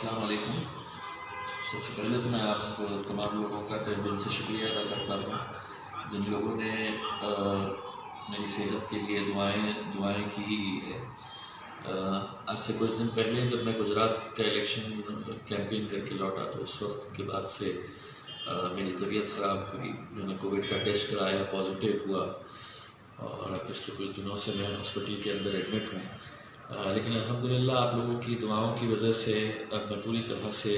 अस्सलाम वालेकुम। सबसे पहले तो मैं आप तमाम लोगों का तहे दिल से शुक्रिया अदा करता हूँ जिन लोगों ने मेरी सेहत के लिए दुआएं की है। आज से कुछ दिन पहले जब मैं गुजरात का इलेक्शन कैंपेन करके लौटा तो उस वक्त के बाद से मेरी तबीयत ख़राब हुई। मैंने कोविड का टेस्ट कराया, पॉजिटिव हुआ और पिछले कुछ दिनों से मैं हॉस्पिटल के अंदर एडमिट हूँ। लेकिन अल्हम्दुलिल्लाह आप लोगों की दुआओं की वजह से अब मैं पूरी तरह से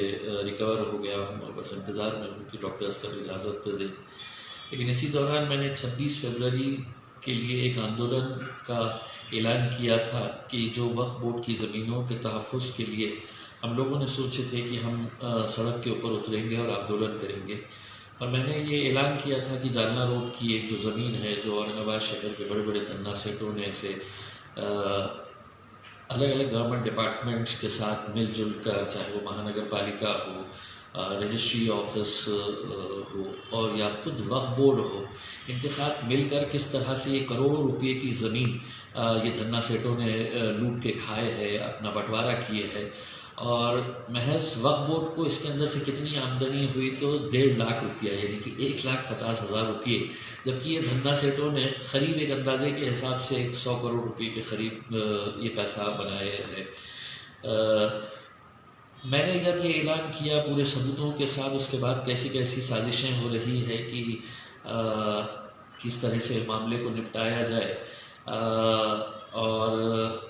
रिकवर हो गया हूँ और बस इंतज़ार में हूँ कि डॉक्टर्स कब इजाज़त दें। लेकिन इसी दौरान मैंने 26 फरवरी के लिए एक आंदोलन का ऐलान किया था कि जो वक्फ बोर्ड की ज़मीनों के तहफ़्फ़ुज़ के लिए हम लोगों ने सोचे थे कि हम सड़क के ऊपर उतरेंगे और आंदोलन करेंगे। और मैंने ये ऐलान किया था कि जालना रोड की एक जो ज़मीन है जो औरंगाबाद शहर के बड़े बड़े धन्ना सेठों ने इसे अलग अलग गवर्नमेंट डिपार्टमेंट्स के साथ मिलजुल कर, चाहे वो महानगर पालिका हो, रजिस्ट्री ऑफिस हो और या खुद वक्फ बोर्ड हो, इनके साथ मिलकर किस तरह से ये करोड़ों रुपए की ज़मीन ये धन्ना सेठों ने लूट के खाए है, अपना बंटवारा किए है। और महज वक्फ बोर्ड को इसके अंदर से कितनी आमदनी हुई तो 1.5 लाख रुपया, यानी कि 1,50,000 रुपये, जबकि ये धन्ना सेठों ने करीब एक अंदाजे के हिसाब से 100 करोड़ रुपये के करीब ये पैसा बनाए हैं। मैंने जब ये ऐलान किया पूरे सबूतों के साथ, उसके बाद कैसी कैसी साजिशें हो रही है कि किस तरह से मामले को निपटाया जाए और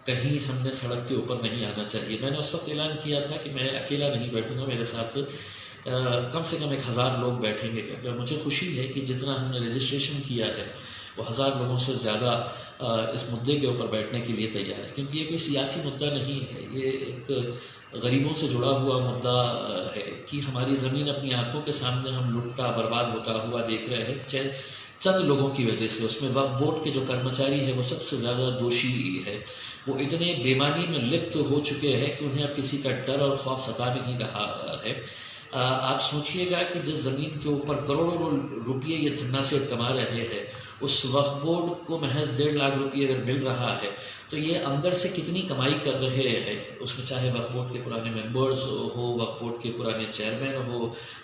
कहीं हमने सड़क के ऊपर नहीं आना चाहिए। मैंने उस वक्त ऐलान किया था कि मैं अकेला नहीं बैठूंगा, मेरे साथ कम से कम 1000 लोग बैठेंगे, क्योंकि मुझे खुशी है कि जितना हमने रजिस्ट्रेशन किया है वो 1000 लोगों से ज़्यादा इस मुद्दे के ऊपर बैठने के लिए तैयार है। क्योंकि ये कोई सियासी मुद्दा नहीं है, ये एक गरीबों से जुड़ा हुआ मुद्दा है कि हमारी ज़मीन अपनी आँखों के सामने हम लुटता बर्बाद होता हुआ देख रहे हैं चंद लोगों की वजह से। उसमें वक्फ बोर्ड के जो कर्मचारी है वो सबसे ज़्यादा दोषी है। वो इतने बेईमानी में लिप्त हो चुके हैं कि उन्हें अब किसी का डर और खौफ सता नहीं रहा है। आप सोचिएगा कि जिस ज़मीन के ऊपर करोड़ों रुपये ये धन्ना सेठ कमा रहे हैं, उस वक्फ बोर्ड को महज 1.5 लाख रुपये अगर मिल रहा है तो ये अंदर से कितनी कमाई कर रहे हैं। उसमें चाहे वक्फ बोर्ड के पुराने मेंबर्स हो, वक्फ बोर्ड के पुराने चेयरमैन हो,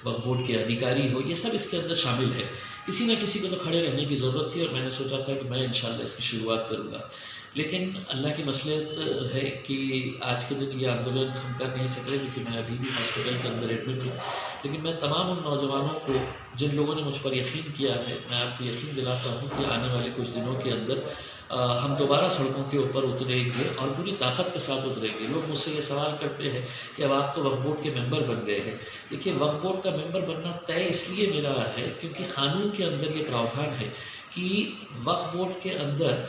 वक्फ बोर्ड के अधिकारी हो, ये सब इसके अंदर शामिल है। किसी न किसी को तो खड़े रहने की ज़रूरत थी और मैंने सोचा था कि मैं इंशाल्लाह इसकी शुरुआत करूँगा। लेकिन अल्लाह की मसलियत है कि आज के दिन ये आंदोलन हम कर नहीं सक रहे, क्योंकि मैं अभी भी हॉस्पिटल के अंदर एडमिट हूँ। लेकिन मैं तमाम उन नौजवानों को जिन लोगों ने मुझ पर यकीन किया है, मैं आपको यकीन दिलाता हूँ कि आने वाले कुछ दिनों के अंदर हम दोबारा सड़कों के ऊपर उतरेंगे और पूरी ताकत के साथ उतरेंगे। लोग मुझसे ये सवाल करते हैं कि अब आप तो वक्फ बोर्ड के मेंबर बन गए हैं। देखिए, वक्फ बोर्ड का मेंबर बनना तय इसलिए मेरा है क्योंकि क़ानून के अंदर ये प्रावधान है कि वक्फ बोर्ड के अंदर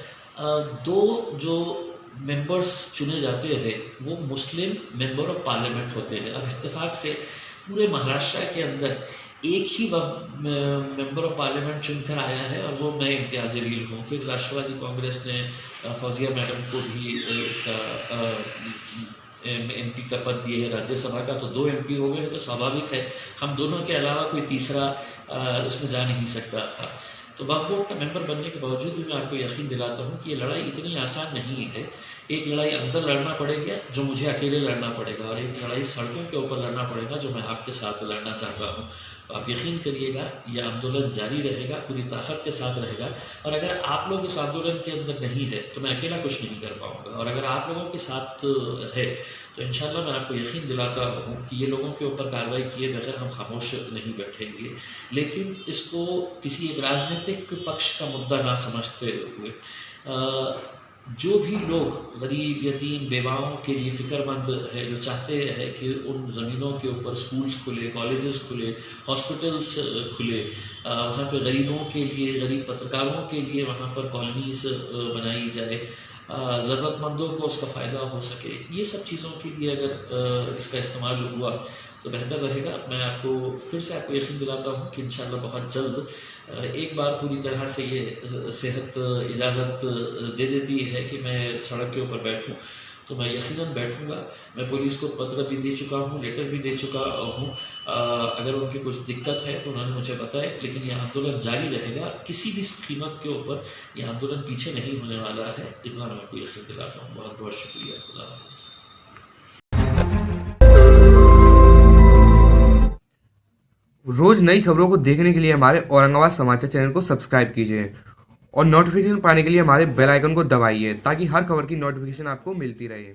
2 जो मेंबर्स चुने जाते हैं वो मुस्लिम मेंबर ऑफ पार्लियामेंट होते हैं। अब इत्तेफाक से पूरे महाराष्ट्र के अंदर एक ही मेंबर ऑफ पार्लियामेंट चुनकर आया है और वो मैं इम्तियाज़ जलील हूँ। फिर राष्ट्रवादी कांग्रेस ने फौजिया मैडम को भी इसका MP का पद दिए है। राज्यसभा का तो 2 MP हो गए, तो स्वाभाविक है हम दोनों के अलावा कोई तीसरा उसमें जा नहीं सकता था। तो वक्फ बोर्ड का मेंबर बनने के बावजूद भी मैं आपको यकीन दिलाता हूँ कि ये लड़ाई इतनी आसान नहीं है। एक लड़ाई अंदर लड़ना पड़ेगा जो मुझे अकेले लड़ना पड़ेगा, और एक लड़ाई सड़कों के ऊपर लड़ना पड़ेगा जो मैं आपके साथ लड़ना चाहता हूँ। तो आप यकीन करिएगा ये आंदोलन जारी रहेगा, पूरी ताकत के साथ रहेगा। और अगर आप लोग इस आंदोलन के अंदर नहीं है तो मैं अकेला कुछ नहीं कर पाऊँगा, और अगर आप लोगों के साथ है तो इंशाल्लाह मैं आपको यकीन दिलाता हूँ कि ये लोगों के ऊपर कार्रवाई किए बगैर हम खामोश नहीं बैठेंगे। लेकिन इसको किसी एक राजनीतिक पक्ष का मुद्दा ना समझते हुए जो भी लोग गरीब, यतीम, बेवाओं के लिए फ़िक्रमंद है, जो चाहते हैं कि उन ज़मीनों के ऊपर स्कूल्स खुले, कॉलेजेस खुले, हॉस्पिटल्स खुले, वहाँ पे गरीबों के लिए, गरीब पत्रकारों के लिए वहाँ पर कॉलोनीज़ बनाई जाए, ज़रूरतमंदों को उसका फ़ायदा हो सके, ये सब चीज़ों के लिए अगर इसका इस्तेमाल हुआ तो बेहतर रहेगा। मैं आपको फिर से आपको यकीन दिलाता हूँ कि इंशाल्लाह बहुत जल्द एक बार पूरी तरह से ये सेहत इजाज़त दे देती है कि मैं सड़क के ऊपर बैठूँ तो मैं यकीनन बैठूँगा। मैं पुलिस को पत्र भी दे चुका हूँ, लेटर भी दे चुका हूँ। अगर उनकी कुछ दिक्कत है तो उन्होंने मुझे बताया, लेकिन यह आंदोलन जारी रहेगा। किसी भी कीमत के ऊपर यह आंदोलन पीछे नहीं होने वाला है, इतना मैं आपको यकीन दिलाता हूँ। बहुत बहुत शुक्रिया। खुदा हाफ़िज़। रोज नई खबरों को देखने के लिए हमारे औरंगाबाद समाचार चैनल को सब्सक्राइब कीजिए और नोटिफिकेशन पाने के लिए हमारे बेल आइकन को दबाइए ताकि हर खबर की नोटिफिकेशन आपको मिलती रहे।